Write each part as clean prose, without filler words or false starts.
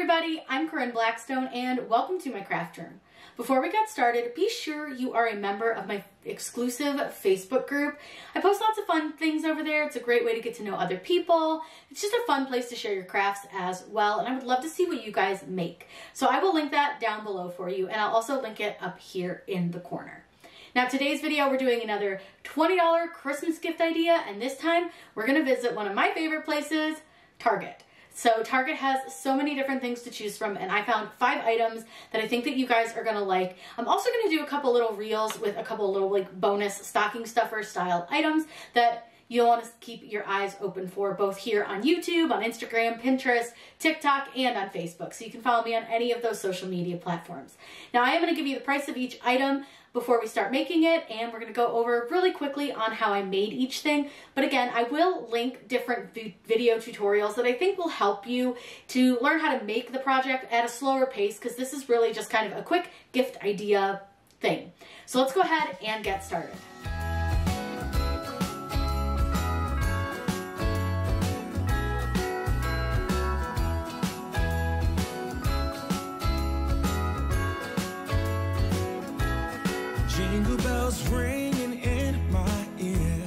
everybody, I'm Corinne Blackstone and welcome to my craft room. Before we get started, be sure you are a member of my exclusive Facebook group. I post lots of fun things over there. It's a great way to get to know other people. It's just a fun place to share your crafts as well, and I would love to see what you guys make. So I will link that down below for you, and I'll also link it up here in the corner. Now today's video, we're doing another $20 Christmas gift idea, and this time we're gonna visit one of my favorite places, Target. So Target has so many different things to choose from, and I found 5 items that I think that you guys are gonna like. I'm also gonna do a couple little reels with a couple little like bonus stocking stuffer style items that you'll want to keep your eyes open for, both here on YouTube, on Instagram, Pinterest, TikTok, and on Facebook. So you can follow me on any of those social media platforms. Now I am gonna give you the price of each item before we start making it, and we're going to go over really quickly on how I made each thing. But again, I will link different video tutorials that I think will help you to learn how to make the project at a slower pace, because this is really just kind of a quick gift idea thing. So let's go ahead and get started. Jingle bells ringing in my ear.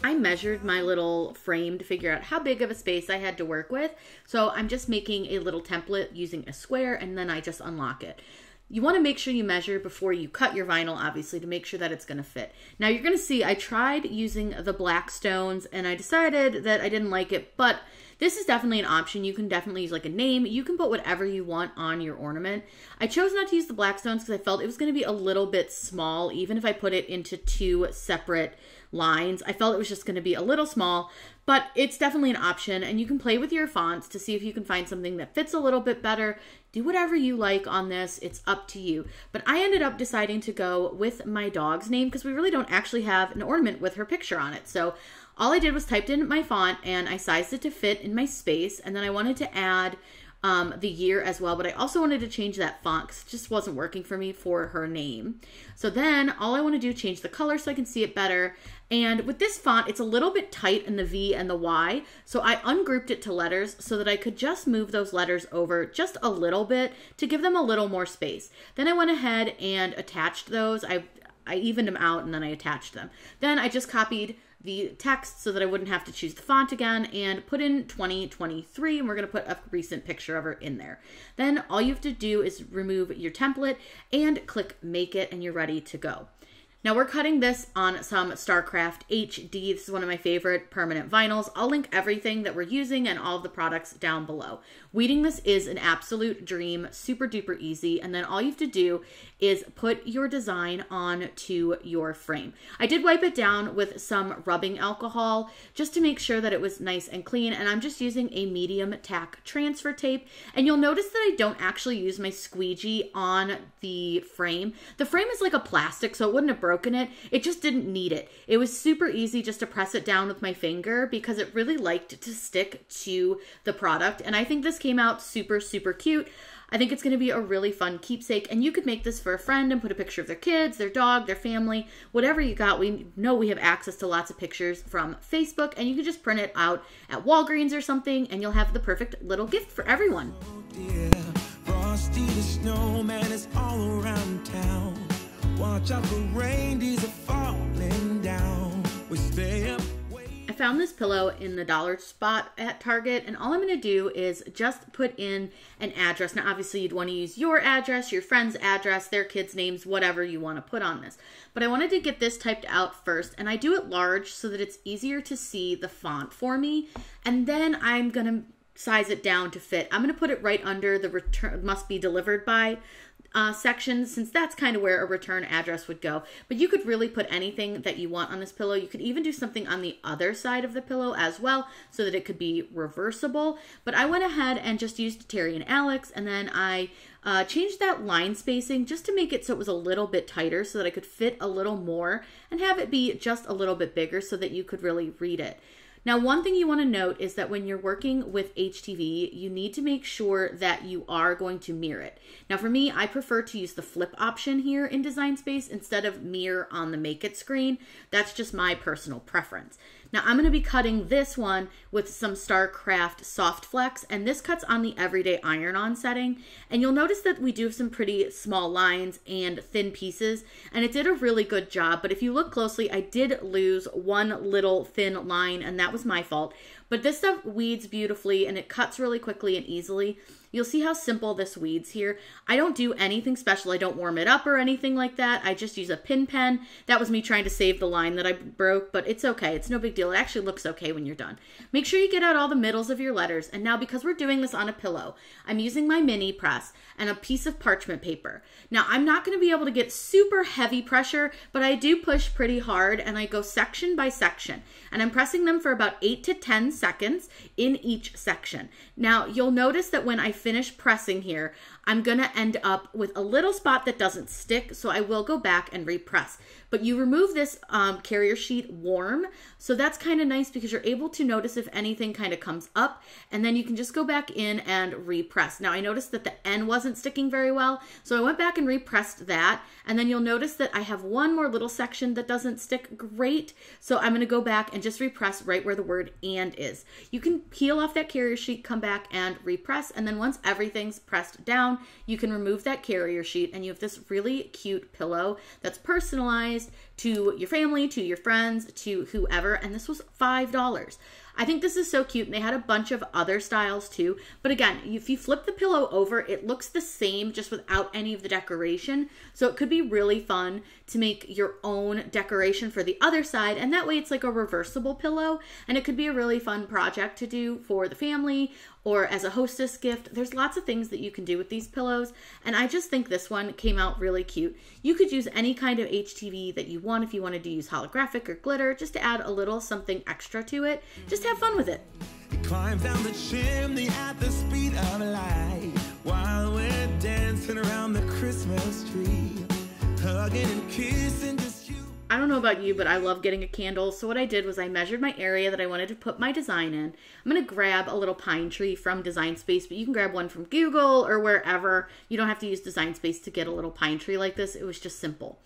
I measured my little frame to figure out how big of a space I had to work with. So I'm just making a little template using a square, and then I just unlock it. You want to make sure you measure before you cut your vinyl, obviously, to make sure that it's going to fit. Now you're going to see I tried using the Blackstones and I decided that I didn't like it, but this is definitely an option. You can definitely use like a name. You can put whatever you want on your ornament. I chose not to use the Blackstones because I felt it was going to be a little bit small, even if I put it into 2 separate lines. I felt it was just going to be a little small, but it's definitely an option, and you can play with your fonts to see if you can find something that fits a little bit better. Do whatever you like on this. It's up to you. But I ended up deciding to go with my dog's name because we really don't actually have an ornament with her picture on it. So all I did was typed in my font and I sized it to fit in my space, and then I wanted to add the year as well, but I also wanted to change that font because it just wasn't working for me for her name. So then all I want to do is change the color so I can see it better. And with this font, it's a little bit tight in the V and the Y, so I ungrouped it to letters so that I could just move those letters over just a little bit to give them a little more space. Then I went ahead and attached those. I evened them out and then I attached them. Then I just copied the text so that I wouldn't have to choose the font again and put in 2023, and we're going to put a recent picture of her in there. Then all you have to do is remove your template and click make it, and you're ready to go. Now we're cutting this on some StarCraft HD. This is one of my favorite permanent vinyls. I'll link everything that we're using and all of the products down below. Weeding this is an absolute dream, super duper easy, and then all you have to do is put your design onto your frame. I did wipe it down with some rubbing alcohol just to make sure that it was nice and clean, and I'm just using a medium tack transfer tape, and you'll notice that I don't actually use my squeegee on the frame. The frame is like a plastic, so it wouldn't have broken it. It just didn't need it. It was super easy just to press it down with my finger because it really liked to stick to the product, and I think this came out super, super cute. I think it's going to be a really fun keepsake, and you could make this for a friend and put a picture of their kids, their dog, their family, whatever you got. We know we have access to lots of pictures from Facebook, and you can just print it out at Walgreens or something, and you'll have the perfect little gift for everyone. Oh dear, Frosty the Snowman is all around town. Watch out for reindeers are falling down. We stay up. I found this pillow in the dollar spot at Target, and all I'm going to do is just put in an address. Now obviously you'd want to use your address, your friend's address, their kids' names, whatever you want to put on this. But I wanted to get this typed out first, and I do it large so that it's easier to see the font for me, and then I'm going to size it down to fit. I'm going to put it right under the return must be delivered by section, since that's kind of where a return address would go. But you could really put anything that you want on this pillow. You could even do something on the other side of the pillow as well so that it could be reversible. But I went ahead and just used Terry and Alex, and then I changed that line spacing just to make it so it was a little bit tighter so that I could fit a little more and have it be just a little bit bigger so that you could really read it. Now, one thing you want to note is that when you're working with HTV, you need to make sure that you are going to mirror it. Now, for me, I prefer to use the flip option here in Design Space instead of mirror on the Make It screen. That's just my personal preference. Now I'm going to be cutting this one with some StarCraft Soft Flex, and this cuts on the everyday iron-on setting. And you'll notice that we do have some pretty small lines and thin pieces, and it did a really good job. But if you look closely, I did lose one little thin line, and that was my fault. But this stuff weeds beautifully, and it cuts really quickly and easily. You'll see how simple this weeds here. I don't do anything special. I don't warm it up or anything like that. I just use a pin pen. That was me trying to save the line that I broke, but it's okay. It's no big deal. It actually looks okay when you're done. Make sure you get out all the middles of your letters. And now, because we're doing this on a pillow, I'm using my mini press and a piece of parchment paper. Now, I'm not going to be able to get super heavy pressure, but I do push pretty hard, and I go section by section. And I'm pressing them for about 8 to 10 seconds in each section. Now, you'll notice that when I finish pressing here, I'm going to end up with a little spot that doesn't stick, so I will go back and repress. But you remove this carrier sheet warm, so that's kind of nice because you're able to notice if anything kind of comes up, and then you can just go back in and repress. Now, I noticed that the end wasn't sticking very well, so I went back and repressed that, and then you'll notice that I have one more little section that doesn't stick great, so I'm going to go back and just repress right where the word "and" is. You can peel off that carrier sheet, come back and repress, and then once everything's pressed down, you can remove that carrier sheet, and you have this really cute pillow that's personalized to your family, to your friends, to whoever, and this was $5. I think this is so cute, and they had a bunch of other styles too. But again, if you flip the pillow over, it looks the same just without any of the decoration. So it could be really fun to make your own decoration for the other side, and that way it's like a reversible pillow, and it could be a really fun project to do for the family or as a hostess gift. There's lots of things that you can do with these pillows, and I just think this one came out really cute. You could use any kind of HTV that you want if you wanted to use holographic or glitter, just to add a little something extra to it. Just have fun with it. It climbs down the chimney at the speed of light while we're dancing around the Christmas tree, hugging and kissing just you. I don't know about you, but I love getting a candle. So what I did was I measured my area that I wanted to put my design in. I'm going to grab a little pine tree from Design Space, but you can grab one from Google or wherever. You don't have to use Design Space to get a little pine tree like this. It was just simple.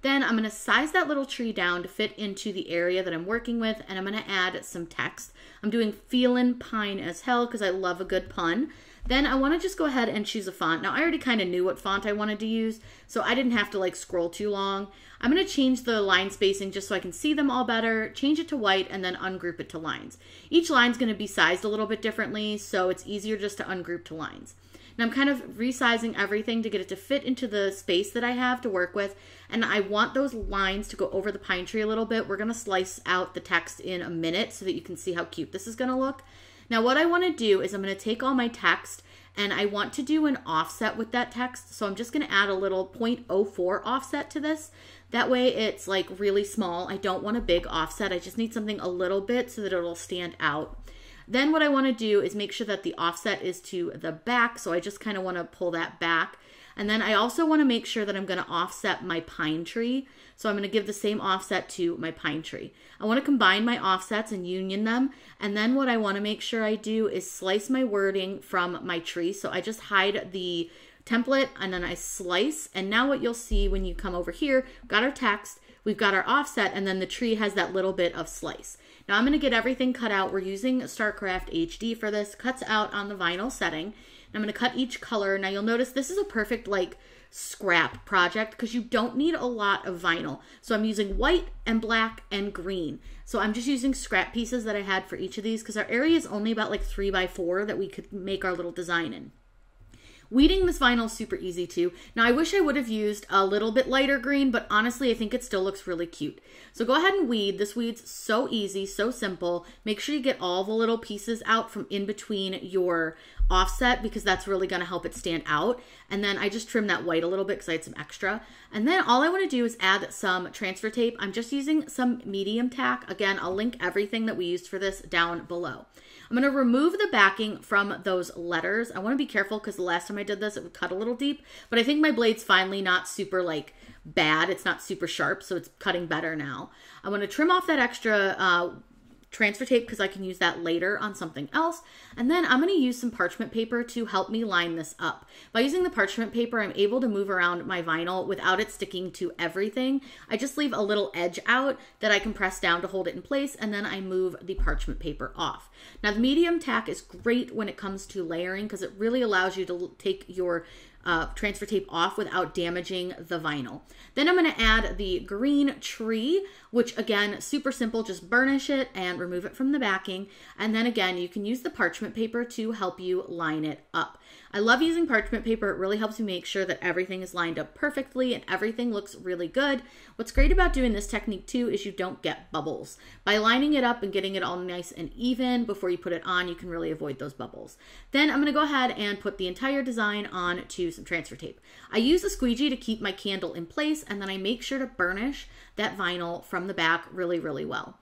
Then I'm going to size that little tree down to fit into the area that I'm working with, and I'm going to add some text. I'm doing Feelin' Pine as Hell because I love a good pun. Then I want to just go ahead and choose a font. Now, I already kind of knew what font I wanted to use, so I didn't have to like scroll too long. I'm going to change the line spacing just so I can see them all better, change it to white, and then ungroup it to lines. Each line is going to be sized a little bit differently, so it's easier just to ungroup to lines. Now I'm kind of resizing everything to get it to fit into the space that I have to work with, and I want those lines to go over the pine tree a little bit. We're going to slice out the text in a minute so that you can see how cute this is going to look. Now what I want to do is I'm going to take all my text, and I want to do an offset with that text, so I'm just going to add a little 0.04 offset to this. That way it's like really small. I don't want a big offset. I just need something a little bit so that it'll stand out. Then what I want to do is make sure that the offset is to the back, so I just kind of want to pull that back. And then I also want to make sure that I'm going to offset my pine tree, so I'm going to give the same offset to my pine tree. I want to combine my offsets and union them, and then what I want to make sure I do is slice my wording from my tree. So I just hide the template and then I slice, and now what you'll see when you come over here, we've got our text, we've got our offset, and then the tree has that little bit of slice. Now I'm going to get everything cut out. We're using StarCraft HD for this. Cuts out on the vinyl setting. And I'm going to cut each color. Now you'll notice this is a perfect like scrap project because you don't need a lot of vinyl. So I'm using white and black and green. So I'm just using scrap pieces that I had for each of these because our area is only about like 3x4 that we could make our little design in. Weeding this vinyl is super easy too. Now I wish I would have used a little bit lighter green, but honestly I think it still looks really cute. So go ahead and weed. This weed's so easy, so simple. Make sure you get all the little pieces out from in between your offset because that's really going to help it stand out. And then I just trimmed that white a little bit because I had some extra. And then all I want to do is add some transfer tape. I'm just using some medium tack. Again, I'll link everything that we used for this down below. I'm going to remove the backing from those letters. I want to be careful because the last time I did this, it would cut a little deep, but I think my blade's finally not super like bad. It's not super sharp, so it's cutting better now. I want to trim off that extra transfer tape because I can use that later on something else. And then I'm going to use some parchment paper to help me line this up. By using the parchment paper, I'm able to move around my vinyl without it sticking to everything. I just leave a little edge out that I can press down to hold it in place, and then I move the parchment paper off. Now, the medium tack is great when it comes to layering because it really allows you to take your transfer tape off without damaging the vinyl. Then I'm going to add the green tree, which again, super simple, just burnish it and remove it from the backing. And then again, you can use the parchment paper to help you line it up. I love using parchment paper. It really helps me make sure that everything is lined up perfectly and everything looks really good. What's great about doing this technique too is you don't get bubbles. By lining it up and getting it all nice and even before you put it on, you can really avoid those bubbles. Then I'm going to go ahead and put the entire design on to some transfer tape. I use a squeegee to keep my candle in place, and then I make sure to burnish that vinyl from the back really, really well.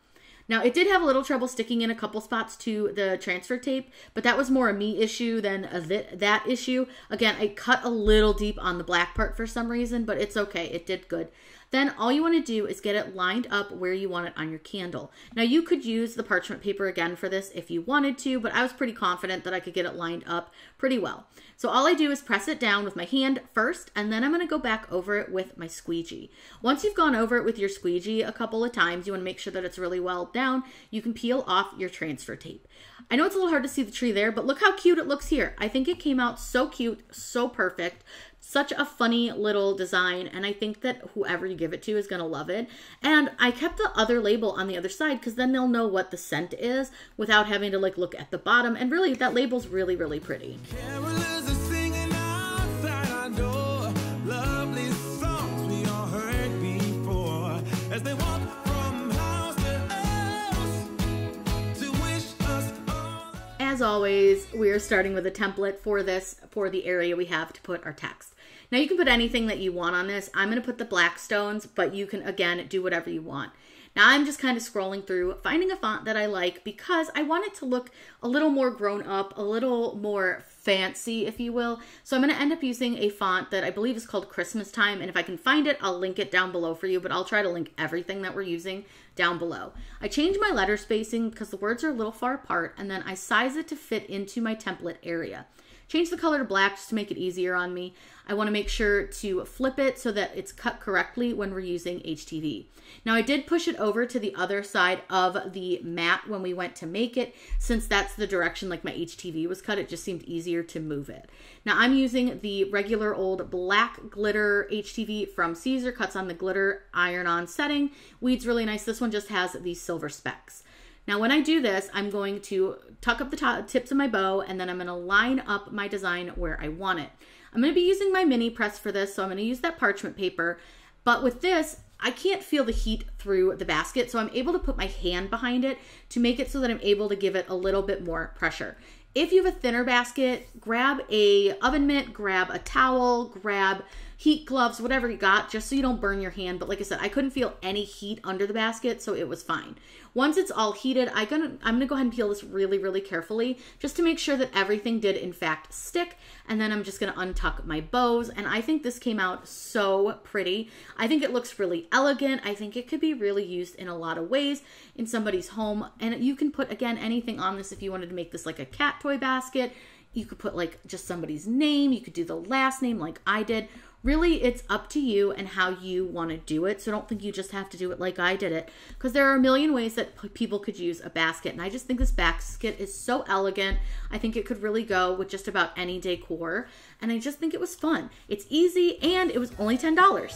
Now, it did have a little trouble sticking in a couple spots to the transfer tape, but that was more a me issue than that issue. Again, I cut a little deep on the black part for some reason, but it's okay. It did good. Then all you want to do is get it lined up where you want it on your candle. Now, you could use the parchment paper again for this if you wanted to, but I was pretty confident that I could get it lined up pretty well. So all I do is press it down with my hand first, and then I'm going to go back over it with my squeegee. Once you've gone over it with your squeegee a couple of times, you want to make sure that it's really well down. You can peel off your transfer tape. I know it's a little hard to see the tree there, but look how cute it looks here. I think it came out so cute, so perfect. Such a funny little design, and I think that whoever you give it to is going to love it. And I kept the other label on the other side because then they'll know what the scent is without having to like look at the bottom. And really, that label's really, really pretty. Carolers are singing outside our door, lovely songs we all heard before, as they walk from house to house to wish us all. As always, we are starting with a template for this, for the area we have to put our text. Now you can put anything that you want on this. I'm going to put the Blackstones, but you can, again, do whatever you want. Now I'm just kind of scrolling through, finding a font that I like because I want it to look a little more grown up, a little more fancy, if you will. So I'm going to end up using a font that I believe is called Christmas Time. And if I can find it, I'll link it down below for you, but I'll try to link everything that we're using down below. I changed my letter spacing because the words are a little far apart, and then I size it to fit into my template area. Change the color to black just to make it easier on me. I want to make sure to flip it so that it's cut correctly when we're using HTV. Now I did push it over to the other side of the mat when we went to make it, since that's the direction like my HTV was cut. It just seemed easier to move it. Now I'm using the regular old black glitter HTV from Caesar, cuts on the glitter iron-on setting. Weed's really nice. This one just has these silver specks. Now when I do this, I'm going to tuck up the tips of my bow, and then I'm going to line up my design where I want it. I'm going to be using my mini press for this, so I'm going to use that parchment paper. But with this, I can't feel the heat through the basket, so I'm able to put my hand behind it to make it so that I'm able to give it a little bit more pressure. If you have a thinner basket, grab a oven mitt, grab a towel, grab heat gloves, whatever you got, just so you don't burn your hand. But like I said, I couldn't feel any heat under the basket, so it was fine. Once it's all heated, I'm gonna go ahead and peel this really, really carefully just to make sure that everything did in fact stick. And then I'm just gonna untuck my bows. And I think this came out so pretty. I think it looks really elegant. I think it could be really used in a lot of ways in somebody's home. And you can put, again, anything on this. If you wanted to make this like a cat toy basket, you could put like just somebody's name. You could do the last name like I did. Really, it's up to you and how you want to do it. So don't think you just have to do it like I did it, because there are a million ways that people could use a basket. And I just think this basket is so elegant. I think it could really go with just about any decor. And I just think it was fun. It's easy, and it was only $10.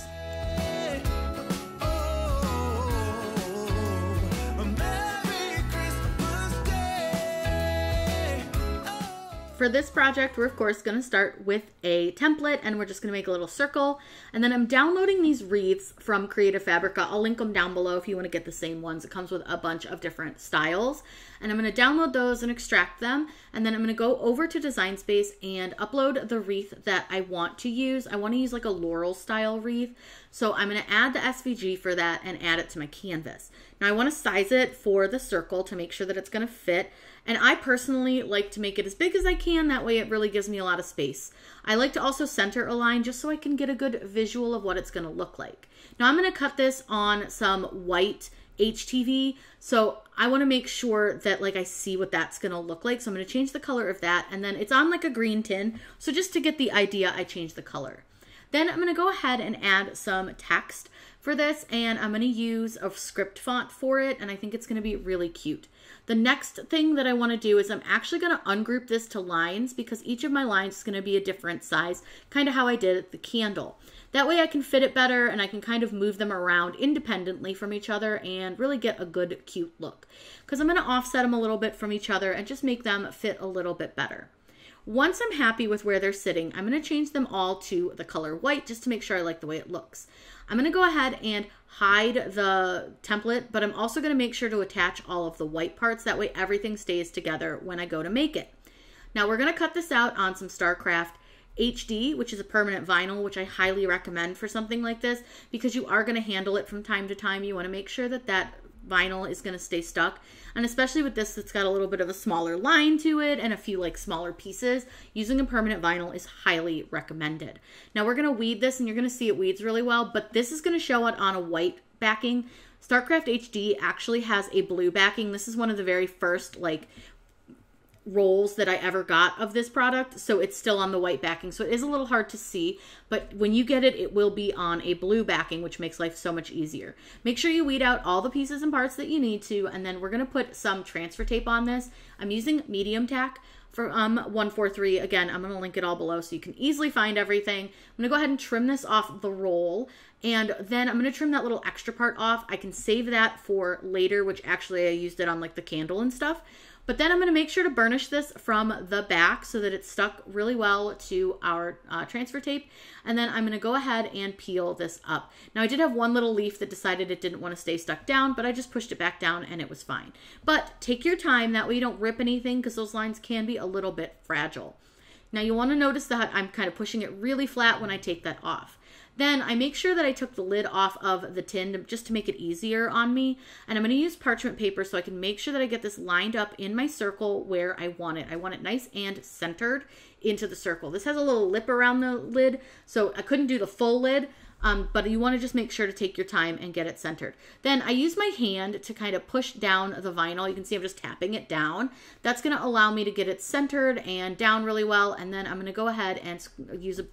For this project, we're of course going to start with a template, and we're just going to make a little circle. And then I'm downloading these wreaths from Creative Fabrica. I'll link them down below if you want to get the same ones. It comes with a bunch of different styles. And I'm going to download those and extract them. And then I'm going to go over to Design Space and upload the wreath that I want to use. I want to use like a laurel style wreath. So I'm going to add the SVG for that and add it to my canvas. Now I want to size it for the circle to make sure that it's going to fit. And I personally like to make it as big as I can. That way it really gives me a lot of space. I like to also center align just so I can get a good visual of what it's going to look like. Now I'm going to cut this on some white HTV. So I want to make sure that like I see what that's going to look like. So I'm going to change the color of that. And then it's on like a green tin. So just to get the idea, I changed the color. Then I'm going to go ahead and add some text for this. And I'm going to use a script font for it. And I think it's going to be really cute. The next thing that I want to do is I'm actually going to ungroup this to lines because each of my lines is going to be a different size, kind of how I did the candle. That way I can fit it better and I can kind of move them around independently from each other and really get a good, cute look. Because I'm going to offset them a little bit from each other and just make them fit a little bit better. Once I'm happy with where they're sitting, I'm going to change them all to the color white just to make sure I like the way it looks. I'm going to go ahead and hide the template, but I'm also going to make sure to attach all of the white parts. That way everything stays together when I go to make it. Now we're going to cut this out on some StarCraft HD, which is a permanent vinyl, which I highly recommend for something like this because you are going to handle it from time to time. You want to make sure that that vinyl is going to stay stuck. And especially with this, it's got a little bit of a smaller line to it and a few like smaller pieces. Using a permanent vinyl is highly recommended. Now we're going to weed this and you're going to see it weeds really well, but this is going to show it on a white backing. StarCraft HD actually has a blue backing. This is one of the very first like rolls that I ever got of this product, so it's still on the white backing, so it is a little hard to see, but when you get it, it will be on a blue backing, which makes life so much easier. Make sure you weed out all the pieces and parts that you need to, and then we're going to put some transfer tape on this. I'm using medium tack for 143. Again, I'm going to link it all below so you can easily find everything. I'm going to go ahead and trim this off the roll, and then I'm going to trim that little extra part off. I can save that for later, which actually I used it on like the candle and stuff. But then I'm going to make sure to burnish this from the back so that it's stuck really well to our transfer tape. And then I'm going to go ahead and peel this up. Now I did have one little leaf that decided it didn't want to stay stuck down, but I just pushed it back down and it was fine. But take your time, that way you don't rip anything because those lines can be a little bit fragile. Now you want to notice that I'm kind of pushing it really flat when I take that off. Then I make sure that I took the lid off of the tin just to make it easier on me. And I'm going to use parchment paper so I can make sure that I get this lined up in my circle where I want it. I want it nice and centered into the circle. This has a little lip around the lid, so I couldn't do the full lid, but you want to just make sure to take your time and get it centered. Then I use my hand to kind of push down the vinyl. You can see I'm just tapping it down. That's going to allow me to get it centered and down really well. And then I'm going to go ahead and use a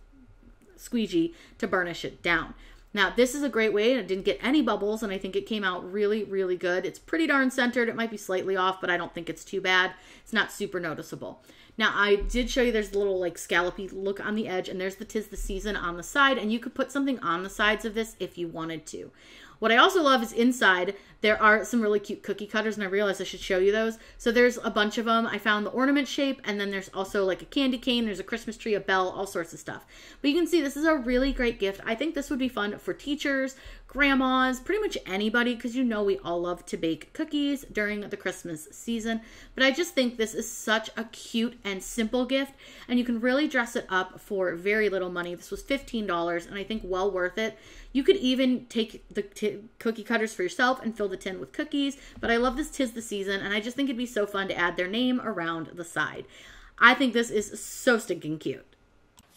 squeegee to burnish it down. Now this is a great way, and it didn't get any bubbles, and I think it came out really, really good. It's pretty darn centered. It might be slightly off, but I don't think it's too bad. It's not super noticeable. Now I did show you there's a little like scallopy look on the edge, and there's the "'Tis the Season" on the side, and you could put something on the sides of this if you wanted to. What I also love is inside, there are some really cute cookie cutters, and I realized I should show you those. So there's a bunch of them. I found the ornament shape, and then there's also like a candy cane, there's a Christmas tree, a bell, all sorts of stuff. But you can see this is a really great gift. I think this would be fun for teachers, grandmas, pretty much anybody, because you know we all love to bake cookies during the Christmas season. But I just think this is such a cute and simple gift, and you can really dress it up for very little money. This was $15, and I think well worth it. You could even take the cookie cutters for yourself and fill the tin with cookies, but I love this "'Tis the Season," and I just think it'd be so fun to add their name around the side. I think this is so stinking cute.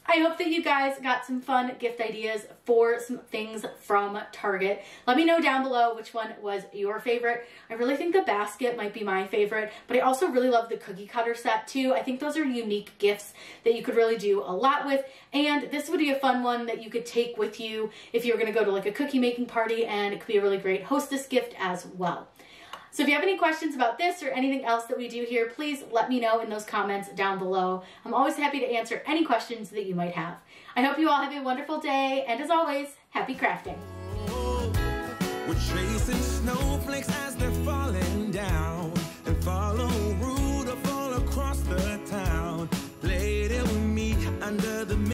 I hope that you guys got some fun gift ideas for some things from Target. Let me know down below which one was your favorite. I really think the basket might be my favorite, but I also really love the cookie cutter set too. I think those are unique gifts that you could really do a lot with, and this would be a fun one that you could take with you if you're going to go to like a cookie making party, and it could be a really great hostess gift as well. So if you have any questions about this or anything else that we do here, please let me know in those comments down below. I'm always happy to answer any questions that you might have. I hope you all have a wonderful day, and as always, happy crafting. We're chasing snowflakes as they're falling down, and follow Rudolph all across the town. Play it with me under the